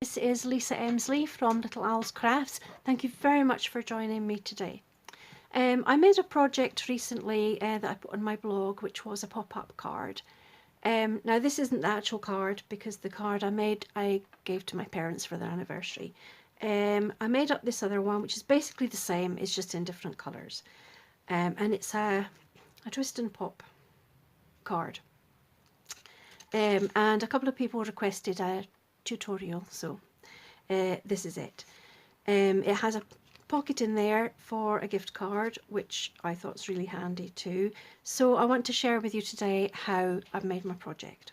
This is Lisa Emsley from Little Al's Crafts. Thank you very much for joining me today. I made a project recently that I put on my blog, which was a pop-up card. Now this isn't the actual card because the card I made I gave to my parents for their anniversary. I made up this other one which is basically the same, it's just in different colours. And it's a twist and pop card. And a couple of people requested a tutorial, so this is it. It has a pocket in there for a gift card, which I thought was really handy too. So I want to share with you today how I've made my project.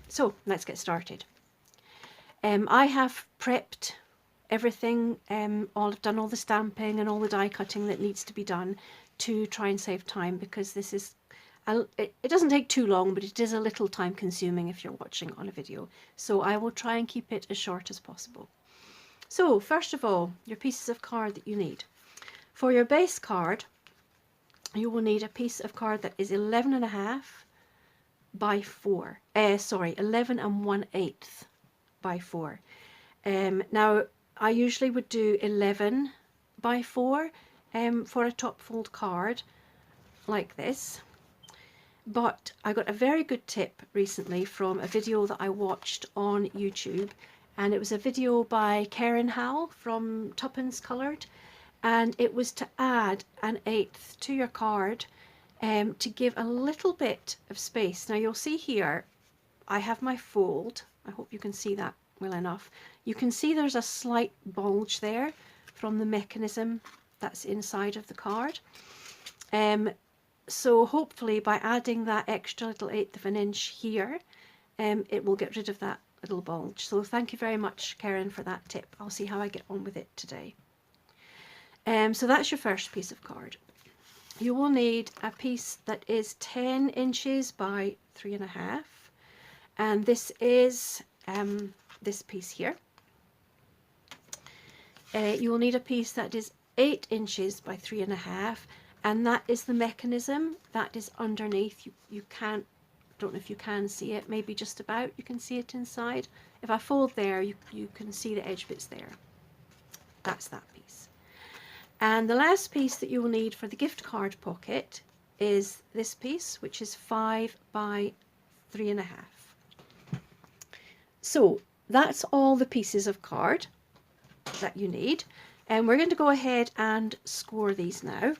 So let's get started. I have prepped everything, I've done all the stamping and all the die cutting that needs to be done to try and save time, because this is it doesn't take too long, but it is a little time consuming if you're watching on a video. So I will try and keep it as short as possible. So first of all, your pieces of card that you need. For your base card, you will need a piece of card that is 11.5 by 4. 11 1/8 by 4. Now I usually would do 11 by 4 for a top fold card like this. But I got a very good tip recently from a video that I watched on YouTube, and it was a video by Karen Howell from Tuppence Coloured, and it was to add 1/8 to your card to give a little bit of space. Now you'll see here I have my fold. I hope you can see that well enough. You can see there's a slight bulge there from the mechanism that's inside of the card. So hopefully by adding that extra little 1/8 of an inch here, it will get rid of that little bulge. So thank you very much, Karen, for that tip. I'll see how I get on with it today. So that's your first piece of card. You will need a piece that is 10 inches by 3.5, and this is this piece here. You will need a piece that is 8 inches by 3.5, and that is the mechanism that is underneath. You can't, don't know if you can see it, maybe just about, you can see it inside. If I fold there, you can see the edge bits there. That's that piece. And the last piece that you will need for the gift card pocket is this piece, which is 5 by 3.5. So that's all the pieces of card that you need. And we're going to go ahead and score these now.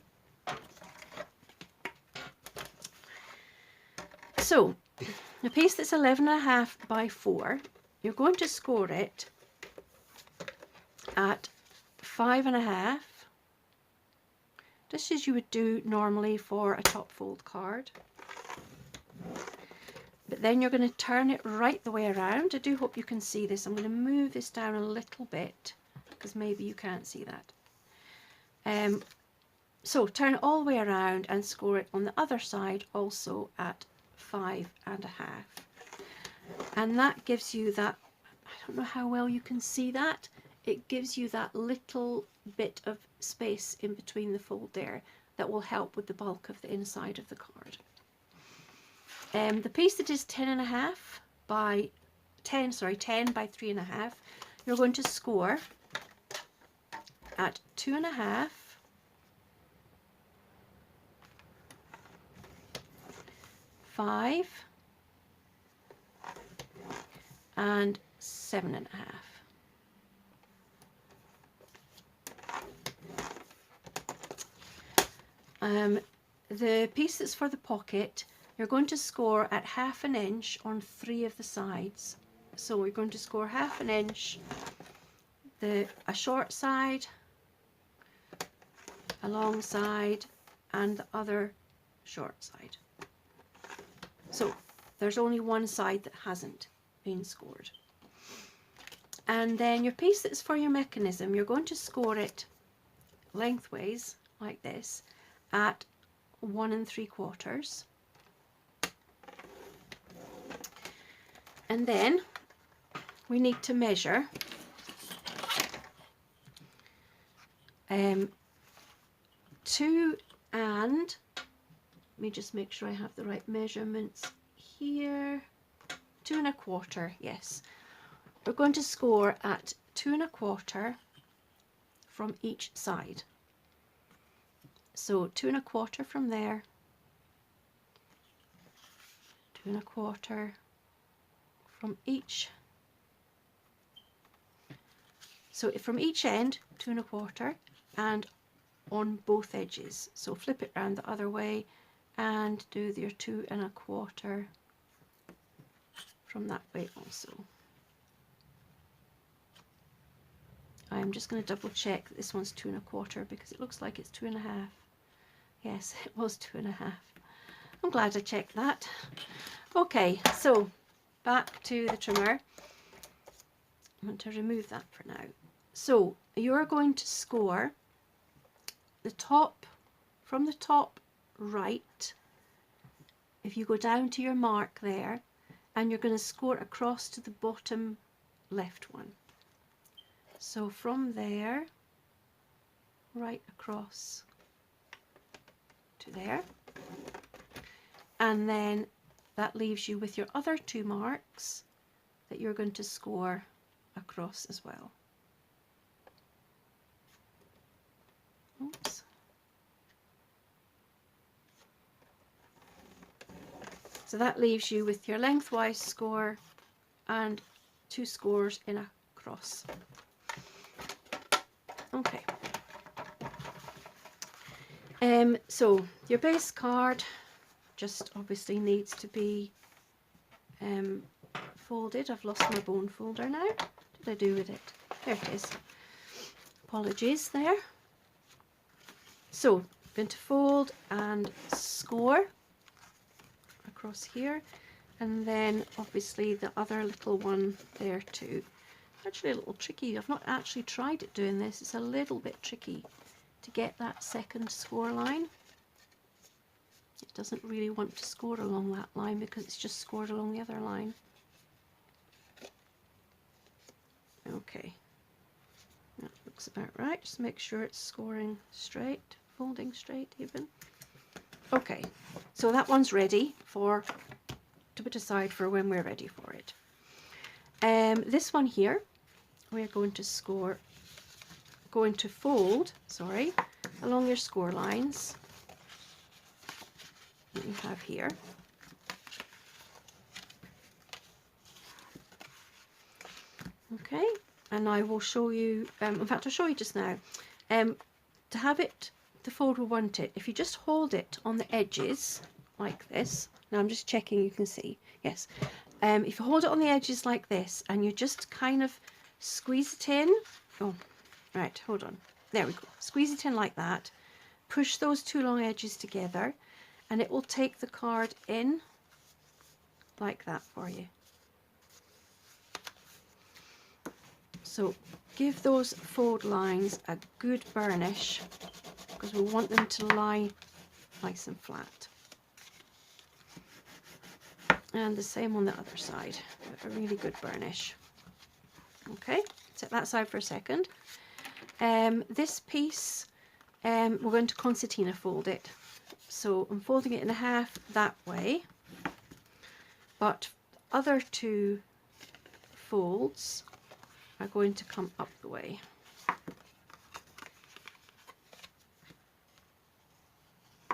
So a piece that's 11.5 by 4, you're going to score it at 5.5, just as you would do normally for a top fold card. But then you're going to turn it right the way around. I do hope you can see this. I'm going to move this down a little bit because maybe you can't see that. So turn it all the way around and score it on the other side also at 5.5, and that gives you that, I don't know how well you can see that, it gives you that little bit of space in between the fold there that will help with the bulk of the inside of the card. The piece that is 10 by 3.5, you're going to score at 2.5, 5 and 7.5. The piece that's for the pocket, you're going to score at 1/2 inch on 3 of the sides. So we're going to score 1/2 inch, a short side, a long side, and the other short side. So there's only one side that hasn't been scored. And then your piece that's for your mechanism, you're going to score it lengthways like this at 1 3/4. And then we need to measure 2 and, let me just make sure I have the right measurements here, 2 1/4, yes, we're going to score at 2 1/4 from each side. So 2 1/4 from there, 2 1/4 from each. So from each end, 2 1/4, and on both edges. So flip it round the other way and do your 2 1/4 from that way also. I'm just going to double check that this one's 2 1/4 because it looks like it's 2 1/2. Yes, it was 2 1/2. I'm glad I checked that. Okay, so back to the trimmer. I'm going to remove that for now. So you're going to score the top, from the top right, if you go down to your mark there, and you're going to score across to the bottom left one. So from there, right across to there, and then that leaves you with your other 2 marks that you're going to score across as well. Oops. So that leaves you with your lengthwise score and 2 scores in a cross. Okay. So your base card just obviously needs to be folded. I've lost my bone folder now. What did I do with it? There it is. Apologies there. So I'm going to fold and score across here, and then obviously the other little one there too. Actually a little tricky. I've not actually tried it doing this. It's a little bit tricky to get that second score line. It doesn't really want to score along that line because it's just scored along the other line. Okay, that looks about right. Just make sure it's scoring straight, folding straight even. Okay, so that one's ready to put aside for when we're ready for it. This one here, we're going to fold, sorry, along your score lines that you have here. Okay, and I will show you, in fact I'll show you just now, to have it, the fold we want it, if you just hold it on the edges like this, now I'm just checking you can see, yes, if you hold it on the edges like this and you just kind of squeeze it in, oh, right, hold on, there we go, squeeze it in like that, push those 2 long edges together, and it will take the card in like that for you. So give those fold lines a good burnish because we want them to lie nice and flat. And the same on the other side, a really good burnish. Okay, set that aside for a second. This piece, we're going to concertina fold it. So I'm folding it in half that way, but the other 2 folds are going to come up the way.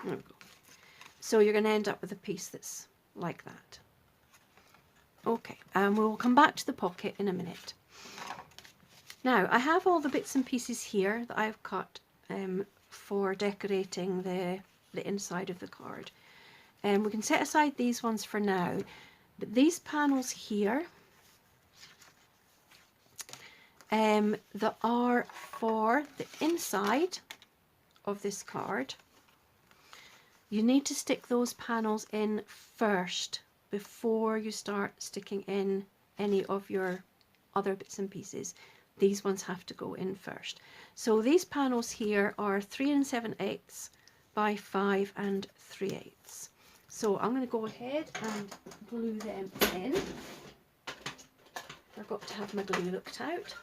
There we go. So you're going to end up with a piece that's like that. Okay, and we'll come back to the pocket in a minute. Now I have all the bits and pieces here that I've cut for decorating the inside of the card. We can set aside these ones for now, but these panels here that are for the inside of this card, you need to stick those panels in first before you start sticking in any of your other bits and pieces. These ones have to go in first. So these panels here are 3 7/8 by 5 3/8. So I'm going to go ahead and glue them in. Forgot to have my glue looked out.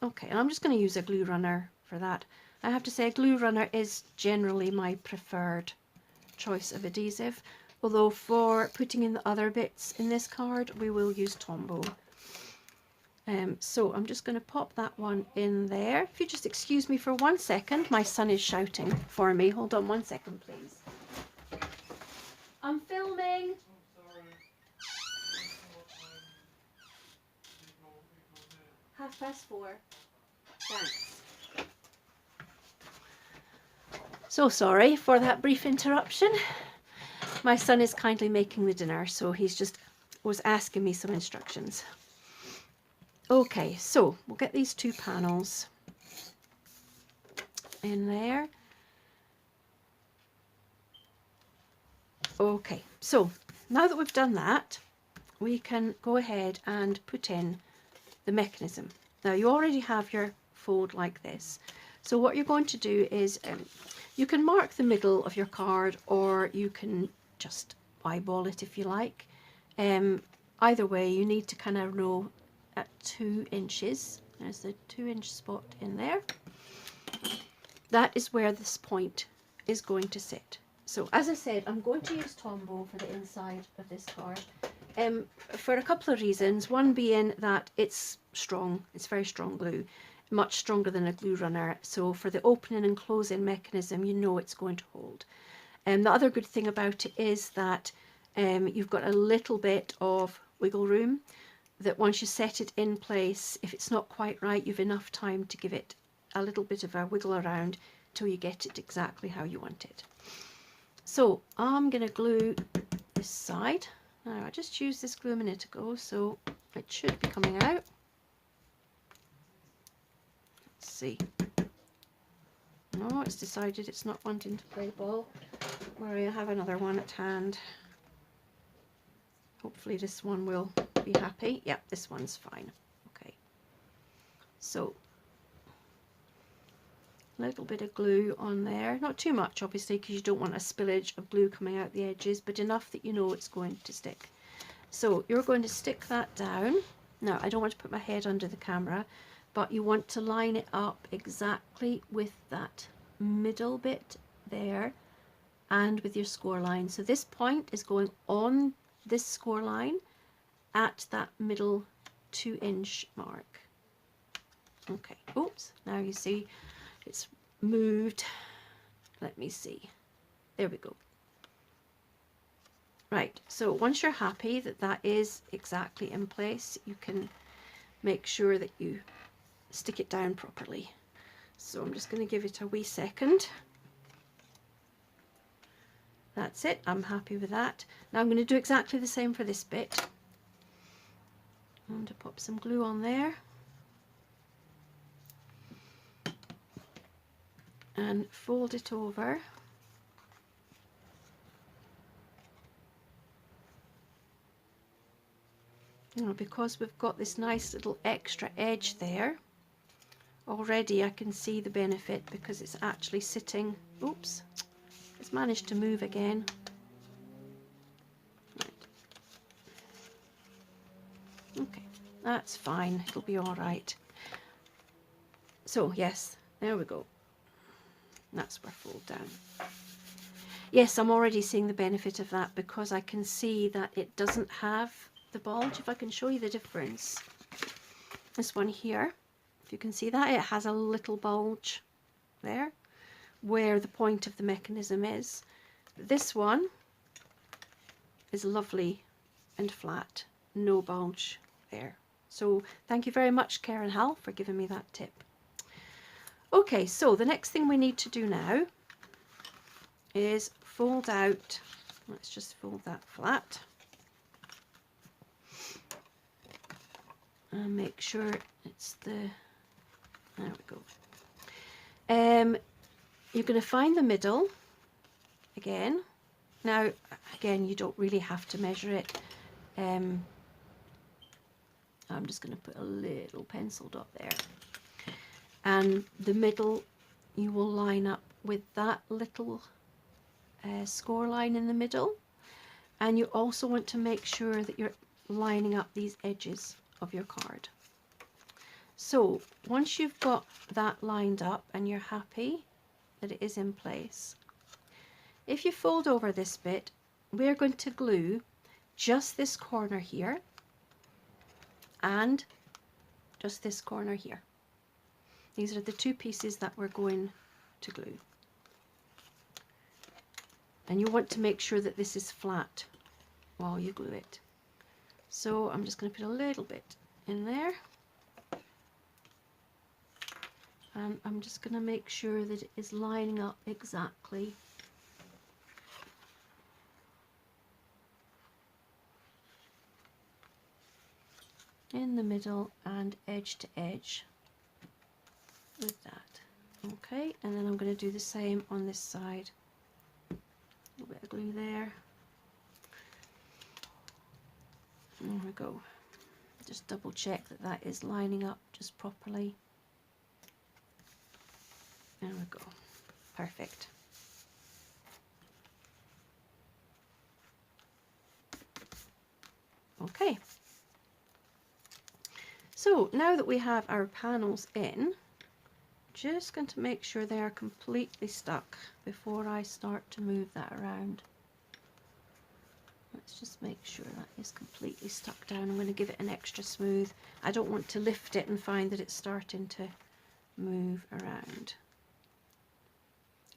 Okay, and I'm just going to use a glue runner for that. I have to say a glue runner is generally my preferred choice of adhesive, although for putting in the other bits in this card we will use Tombow. So I'm just going to pop that one in there. If you just excuse me for 1 second, my son is shouting for me. Hold on 1 second, please. I'm filming. 4:30. Thanks. So sorry for that brief interruption. My son is kindly making the dinner, so he's just was asking me some instructions. Okay, so we'll get these 2 panels in there. Okay, so now that we've done that, we can go ahead and put in the mechanism. Now you already have your fold like this. So what you're going to do is you can mark the middle of your card, or you can just eyeball it if you like. Either way, you need to kind of know at 2 inches. There's the 2-inch spot in there. That is where this point is going to sit. So as I said, I'm going to use Tombow for the inside of this card for a couple of reasons. One being that it's strong, it's very strong glue, much stronger than a glue runner. So for the opening and closing mechanism, you know it's going to hold. The other good thing about it is that you've got a little bit of wiggle room, that once you set it in place, if it's not quite right, you've enough time to give it a little bit of a wiggle around till you get it exactly how you want it. So I'm going to glue this side. Now I just used this glue a minute ago, so it should be coming out. Let's see. No, it's decided it's not wanting to play ball. Where I have another one at hand. Hopefully this one will be happy. Yep, this one's fine. Okay. So a little bit of glue on there. Not too much, obviously, because you don't want a spillage of glue coming out the edges, but enough that you know it's going to stick. So you're going to stick that down. Now, I don't want to put my head under the camera, but you want to line it up exactly with that middle bit there and with your score line. So this point is going on this score line at that middle 2-inch mark. Okay, oops, now you see it's moved. Let me see. There we go. Right, so once you're happy that that is exactly in place, you can make sure that you stick it down properly. So I'm just going to give it a wee second. That's it, I'm happy with that. Now I'm going to do exactly the same for this bit. I'm going to pop some glue on there. And fold it over. You know, because we've got this nice little extra edge there, already I can see the benefit because it's actually sitting. Oops, it's managed to move again. Right. Okay, that's fine, it'll be all right. So yes, there we go. That's where fold down. Yes, I'm already seeing the benefit of that because I can see that it doesn't have the bulge. If I can show you the difference. This one here, if you can see that, it has a little bulge there where the point of the mechanism is. This one is lovely and flat, no bulge there. So thank you very much, Karen Hall, for giving me that tip. Okay, so the next thing we need to do now is fold out. Let's just fold that flat and make sure it's the, there we go. You're going to find the middle again. Now again, you don't really have to measure it. I'm just going to put a little pencil dot there. And the middle you will line up with that little score line in the middle, and you also want to make sure that you're lining up these edges of your card. So once you've got that lined up and you're happy that it is in place, if you fold over this bit, we're going to glue just this corner here and just this corner here. These are the two pieces that we're going to glue. And you want to make sure that this is flat while you glue it. So I'm just going to put a little bit in there. And I'm just going to make sure that it is lining up exactly. In the middle and edge to edge with that. Okay, and then I'm going to do the same on this side. A little bit of glue there. There we go. Just double check that that is lining up just properly. There we go. Perfect. Okay. So now that we have our panels in, just going to make sure they are completely stuck before I start to move that around. Let's just make sure that is completely stuck down. I'm going to give it an extra smooth. I don't want to lift it and find that it's starting to move around.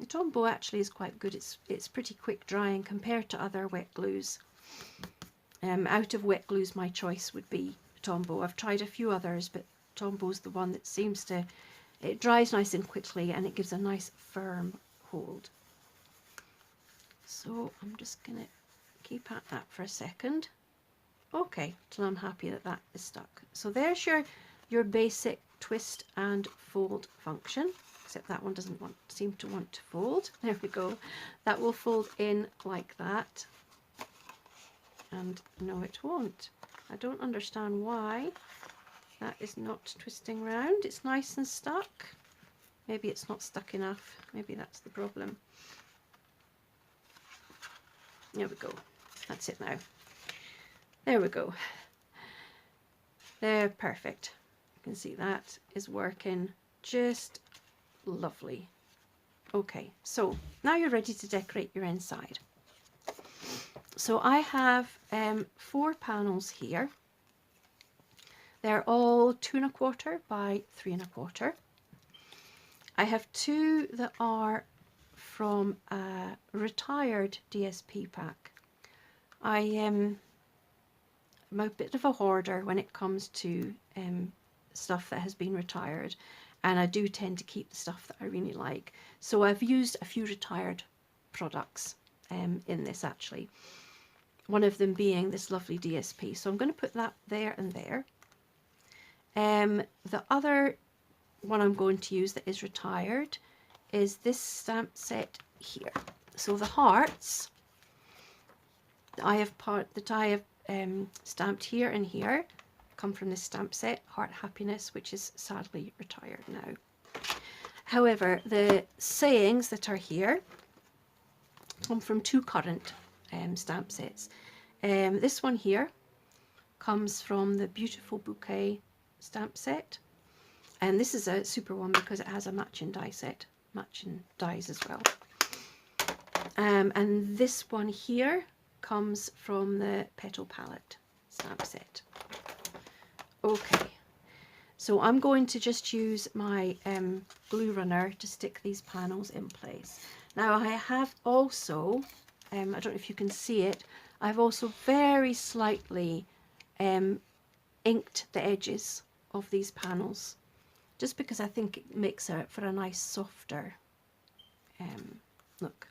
The Tombow actually is quite good. It's pretty quick drying compared to other wet glues. Out of wet glues, my choice would be Tombow. I've tried a few others, but Tombow's the one that seems to, it dries nice and quickly and it gives a nice firm hold. So I'm just going to keep at that for a second. Okay, till I'm happy that that is stuck. So there's your basic twist and fold function, except that one doesn't seem to want to fold. There we go. That will fold in like that. And no, it won't. I don't understand why that is not twisting round. It's nice and stuck. Maybe it's not stuck enough. Maybe that's the problem. There we go. That's it now. There we go. There, perfect. You can see that is working just lovely. Okay, so now you're ready to decorate your inside. So I have 4 panels here. They're all 2 1/4 by 3 1/4. I have 2 that are from a retired DSP pack. I'm a bit of a hoarder when it comes to stuff that has been retired, and I do tend to keep the stuff that I really like. So I've used a few retired products in this actually. One of them being this lovely DSP. So I'm going to put that there and there. The other one I'm going to use that is retired is this stamp set here. So the hearts that I have stamped here and here come from this stamp set, Heart Happiness, which is sadly retired now. However, the sayings that are here come from 2 current stamp sets. This one here comes from the Beautiful Bouquet stamp set, and this is a super one because it has a matching die set, matching dies as well. And this one here comes from the Petal Palette stamp set. Okay, so I'm going to just use my glue runner to stick these panels in place. Now I have also, I don't know if you can see it, I've also very slightly inked the edges of these panels, just because I think it makes it for a nice softer look.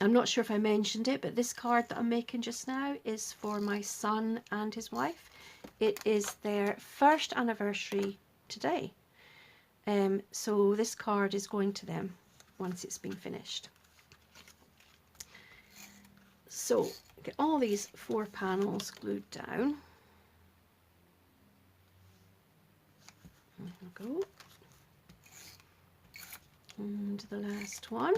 I'm not sure if I mentioned it, but this card that I'm making just now is for my son and his wife. It is their 1st anniversary today. So this card is going to them once it's been finished. So get all these 4 panels glued down. There we go. And the last one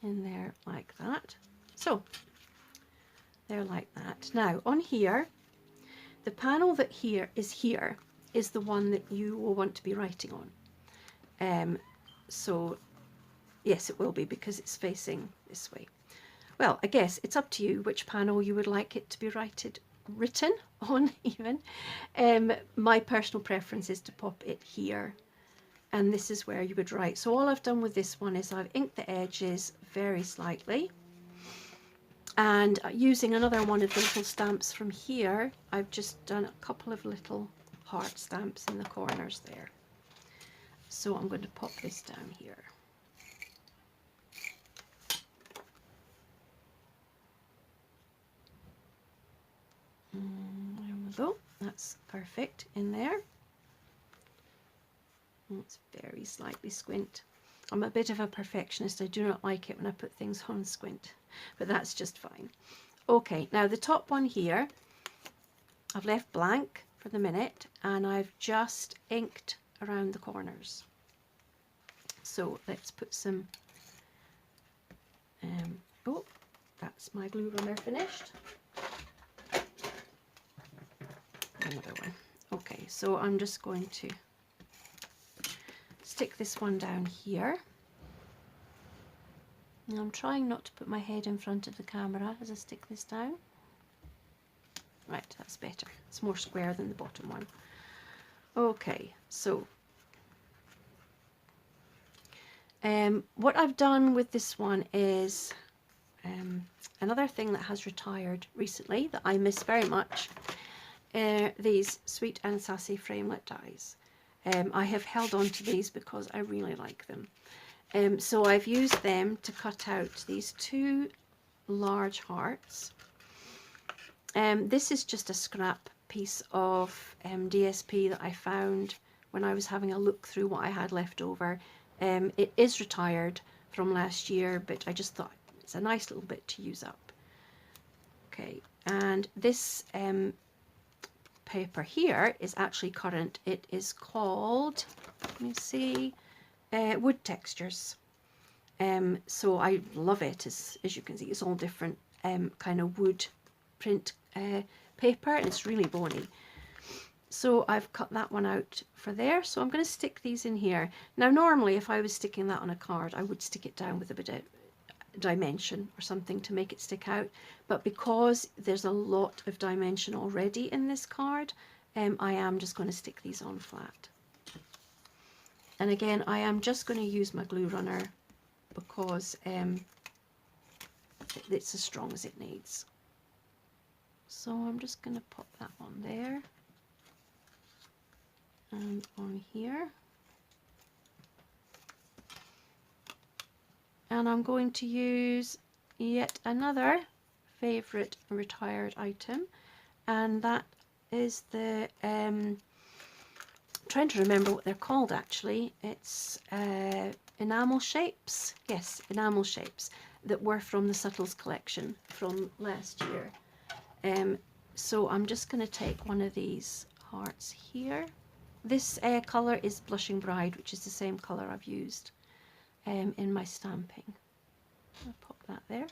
in there like that. So they're like that. Now on here, the panel that here is the one that you will want to be writing on. So yes, it will be because it's facing this way. Well, I guess it's up to you which panel you would like it to be written on even. My personal preference is to pop it here, and this is where you would write. So all I've done with this one is I've inked the edges very slightly, and using another one of the little stamps from here, I've just done a couple of little heart stamps in the corners there. So I'm going to pop this down here. There we go, that's perfect in there. It's very slightly squint. I'm a bit of a perfectionist. I do not like it when I put things on squint, but that's just fine. Okay, now the top one here, I've left blank for the minute, and I've just inked around the corners. So let's put some, oh, that's my glue runner finished. Another one. Okay, so I'm just going to stick this one down here. Now I'm trying not to put my head in front of the camera as I stick this down. Right, that's better. It's more square than the bottom one. Okay, so what I've done with this one is another thing that has retired recently that I miss very much. These Sweet and Sassy framelit dies. I have held on to these because I really like them. So I've used them to cut out these two large hearts. This is just a scrap piece of DSP that I found when I was having a look through what I had left over. It is retired from last year, but I just thought it's a nice little bit to use up. Okay, and this paper here is actually current. It is called, let me see, Wood Textures. So I love it. As you can see, it's all different kind of wood print paper, and it's really bony. So I've cut that one out for there. So I'm going to stick these in here. Now normally if I was sticking that on a card, I would stick it down with a bit of dimension or something to make it stick out, but because there's a lot of dimension already in this card, I am just going to stick these on flat. And again, I am just going to use my glue runner because it's as strong as it needs. So I'm just going to pop that on there and on here. And I'm going to use yet another favourite retired item, and that is the trying to remember what they're called actually. It's enamel shapes. Yes, enamel shapes that were from the Subtles collection from last year. So I'm just going to take one of these hearts here. This colour is Blushing Bride, which is the same colour I've used in my stamping. I'll pop that there.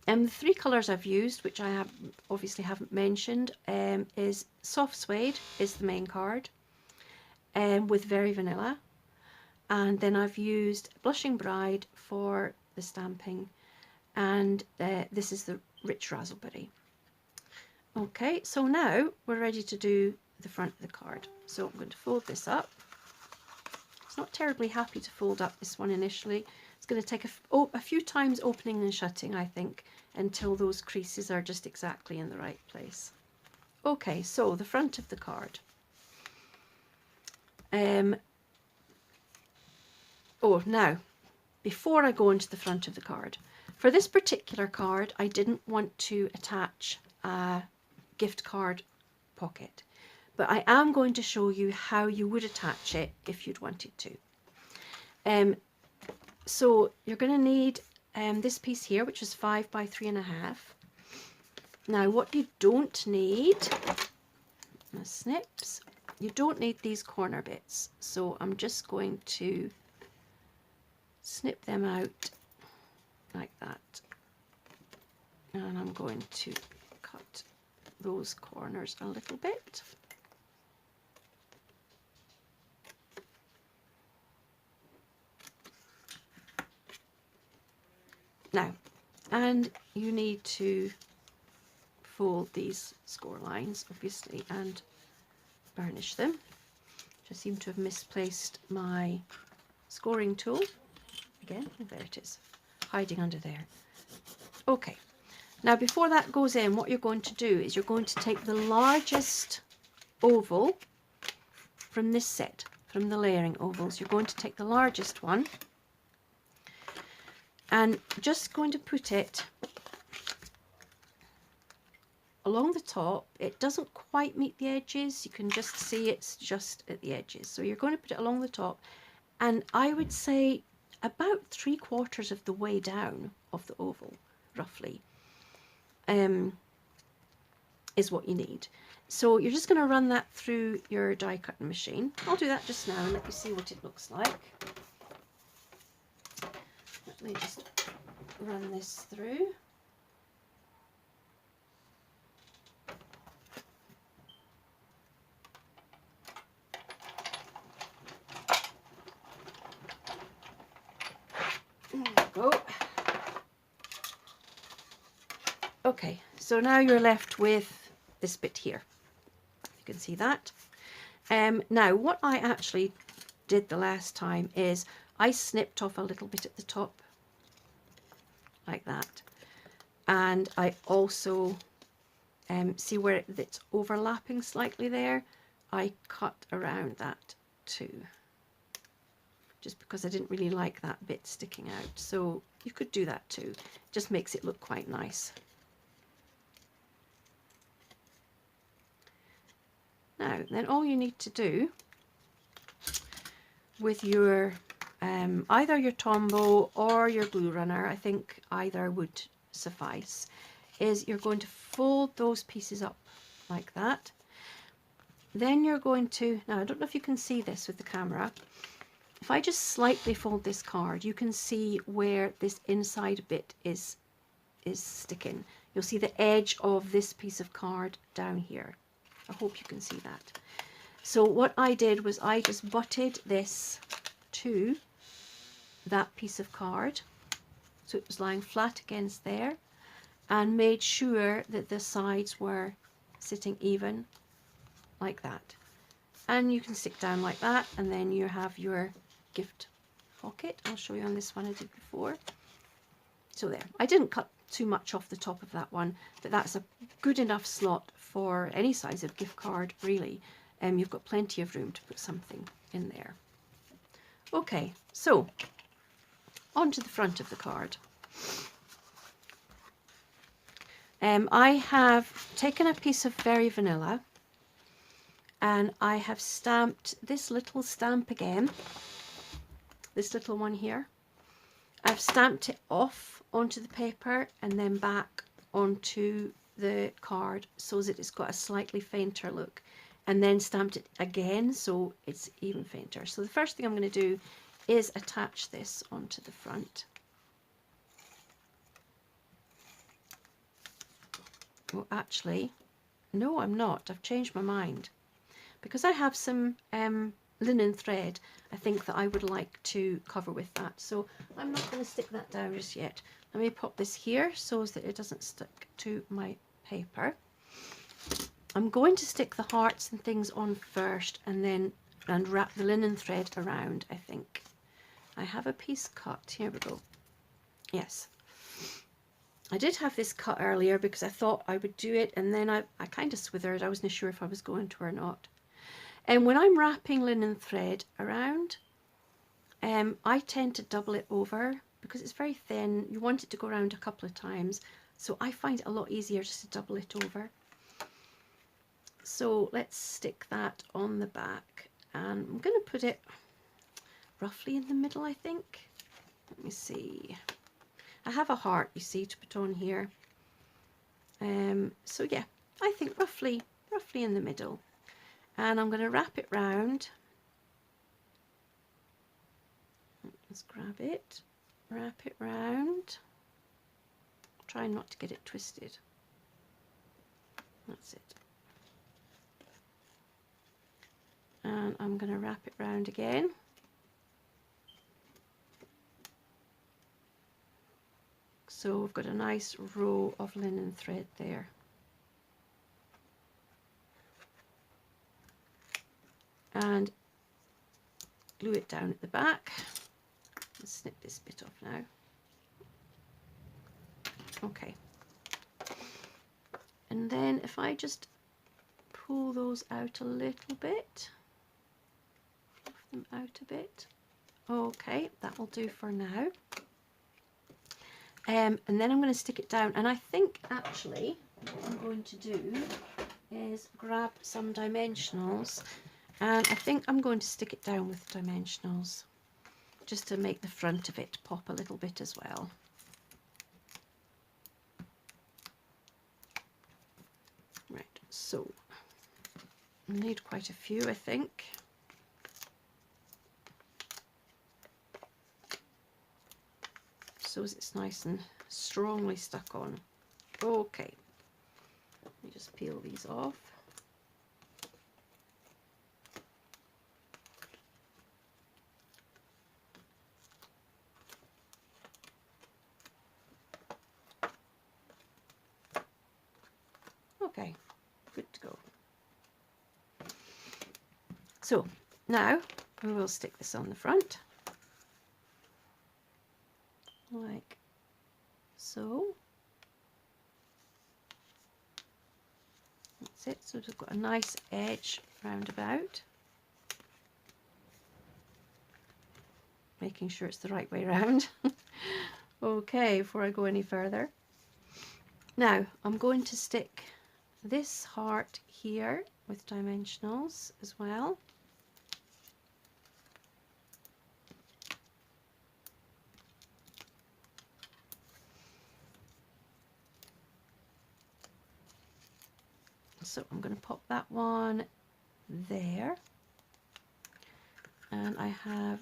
The three colours I've used, which I have obviously haven't mentioned, is Soft Suede is the main card, with Very Vanilla, and then I've used Blushing Bride for the stamping, and this is the Rich Razzleberry. Okay, so now we're ready to do the front of the card. So I'm going to fold this up. It's not terribly happy to fold up this one initially. It's going to take a few times opening and shutting, I think, until those creases are just exactly in the right place. Okay, so the front of the card. Oh, now, before I go into the front of the card, for this particular card, I didn't want to attach a gift card pocket, but I am going to show you how you would attach it if you'd wanted to. So you're going to need this piece here, which is 5 by 3.5. Now what you don't need, snips, you don't need these corner bits, so I'm just going to snip them out like that, and I'm going to cut those corners a little bit. Now, and you need to fold these score lines, obviously, and burnish them. I seem to have misplaced my scoring tool. Again, there it is, hiding under there. Okay, now before that goes in, what you're going to do is you're going to take the largest oval from this set, from the layering ovals. You're going to take the largest one and just going to put it along the top. It doesn't quite meet the edges, you can just see it's just at the edges, so you're going to put it along the top, and I would say about 3/4 of the way down of the oval, roughly, is what you need. So you're just going to run that through your die cutting machine. I'll do that just now and let you see what it looks like. Let me just run this through. There we go. Okay, so now you're left with this bit here. You can see that. Now what I actually did the last time is I snipped off a little bit at the top, like that, and I also see where it's overlapping slightly there, I cut around that too, just because I didn't really like that bit sticking out. So you could do that too, just makes it look quite nice. Now then, all you need to do with your either your Tombow or your glue runner, I think either would suffice, is you're going to fold those pieces up like that. Then you're going to, now I don't know if you can see this with the camera, if I just slightly fold this card, you can see where this inside bit is sticking. You'll see the edge of this piece of card down here. I hope you can see that. So what I did was I just butted this to that piece of card, so it was lying flat against there, and made sure that the sides were sitting even like that. And you can stick down like that, and then you have your gift pocket. I'll show you on this one I did before. So there, I didn't cut too much off the top of that one, but that's a good enough slot for any size of gift card, really. You've got plenty of room to put something in there. Okay, so onto the front of the card. I have taken a piece of Very Vanilla and I have stamped this little stamp again, this little one here. I've stamped it off onto the paper and then back onto the card so that it's got a slightly fainter look, and then stamped it again so it's even fainter. So the first thing I'm going to do is attach this onto the front. Oh, actually, no, I'm not. I've changed my mind. Because I have some linen thread, I think that I would like to cover with that. So I'm not going to stick that down just yet. Let me pop this here so that it doesn't stick to my paper. I'm going to stick the hearts and things on first and wrap the linen thread around, I think. I have a piece cut. Here we go. Yes. I did have this cut earlier because I thought I would do it, and then I kind of swithered. I wasn't sure if I was going to or not. And when I'm wrapping linen thread around, I tend to double it over because it's very thin. You want it to go around a couple of times, so I find it a lot easier just to double it over. So let's stick that on the back, and I'm going to put it roughly in the middle, I think. Let me see. I have a heart, you see, to put on here. So yeah, I think roughly in the middle. And I'm going to wrap it round. Let's grab it, wrap it round. Try not to get it twisted. That's it. And I'm going to wrap it round again. So we've got a nice row of linen thread there. and glue it down at the back. Let's snip this bit off now. Okay. And then if I just pull those out a little bit, puff them out a bit. Okay, that will do for now. And then I'm going to stick it down, and I think actually what I'm going to do is grab some dimensionals, and I think I'm going to stick it down with dimensionals just to make the front of it pop a little bit as well. Right, so I need quite a few, I think. So it's nice and strongly stuck on. Okay, let me just peel these off. Okay, good to go. So now we will stick this on the front, like so. That's it. So we've got a nice edge round about. Making sure it's the right way round. Okay, before I go any further. Now I'm going to stick this heart here with dimensionals as well. So I'm going to pop that one there, and I have,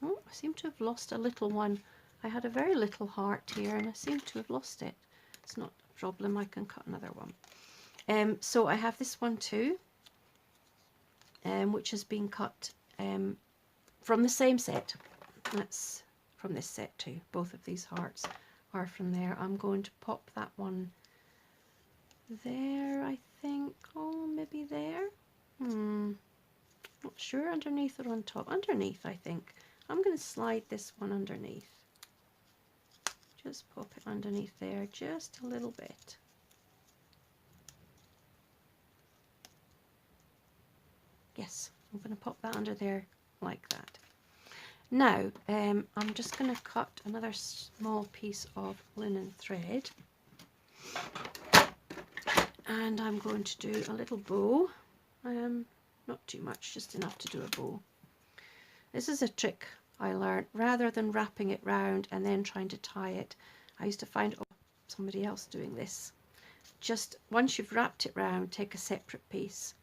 oh, I seem to have lost a little one. I had a very little heart here and I seem to have lost it. It's not a problem, I can cut another one. So I have this one too, which has been cut from the same set. That's from this set too. Both of these hearts are from there. I'm going to pop that one there, I think. Oh, maybe there. Not sure, underneath or on top. Underneath, I think. I'm going to slide this one underneath. Just pop it underneath there, just a little bit. Yes, I'm going to pop that under there like that. Now, I'm just going to cut another small piece of linen thread. And I'm going to do a little bow, not too much, just enough to do a bow. This is a trick I learned. Rather than wrapping it round and then trying to tie it, I used to find somebody else doing this. Just once you've wrapped it round, take a separate piece.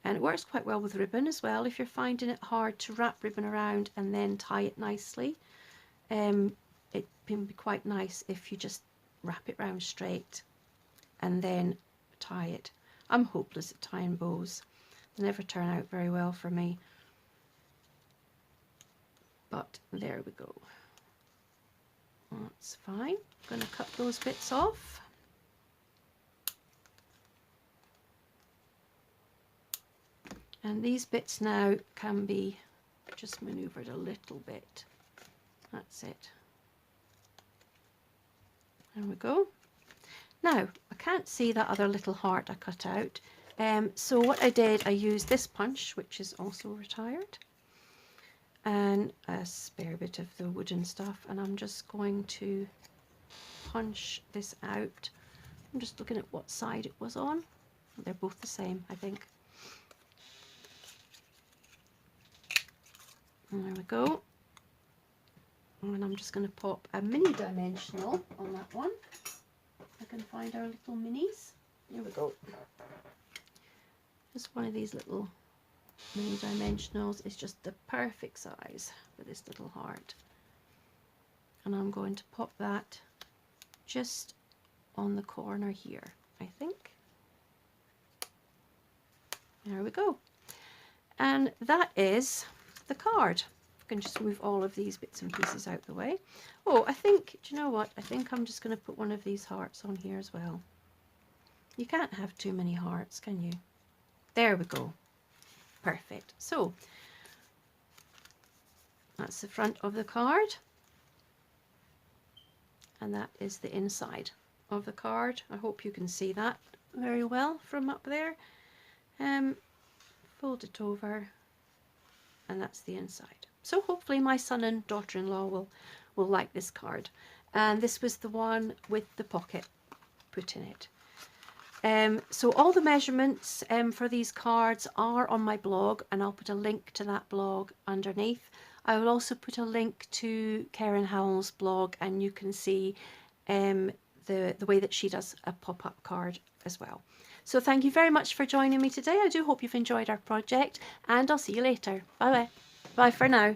And it works quite well with ribbon as well. If you're finding it hard to wrap ribbon around and then tie it nicely, it can be quite nice if you just wrap it round straight and then tie it. I'm hopeless at tying bows. They never turn out very well for me. But there we go. That's fine. I'm going to cut those bits off. And these bits now can be just manoeuvred a little bit. That's it. There we go. Now, I can't see that other little heart I cut out. So what I did, I used this punch, which is also retired, and a spare bit of the wooden stuff, and I'm just going to punch this out. I'm just looking at what side it was on. They're both the same, I think. And there we go. And I'm just going to pop a mini dimensional on that one. I can find our little minis. There we go. Just one of these little mini dimensionals is just the perfect size for this little heart. And I'm going to pop that just on the corner here, I think. There we go. And that is the card. I can just move all of these bits and pieces out the way. Oh, I think, do you know what? I think I'm just going to put one of these hearts on here as well. You can't have too many hearts, can you? There we go. Perfect. So that's the front of the card, and that is the inside of the card. I hope you can see that very well from up there. Fold it over, and that's the inside. So hopefully my son and daughter-in-law will like this card. And this was the one with the pocket put in it. So all the measurements for these cards are on my blog, and I'll put a link to that blog underneath. I will also put a link to Karen Howell's blog, and you can see the way that she does a pop-up card as well. So thank you very much for joining me today. I do hope you've enjoyed our project, and I'll see you later. Bye bye. Bye for now.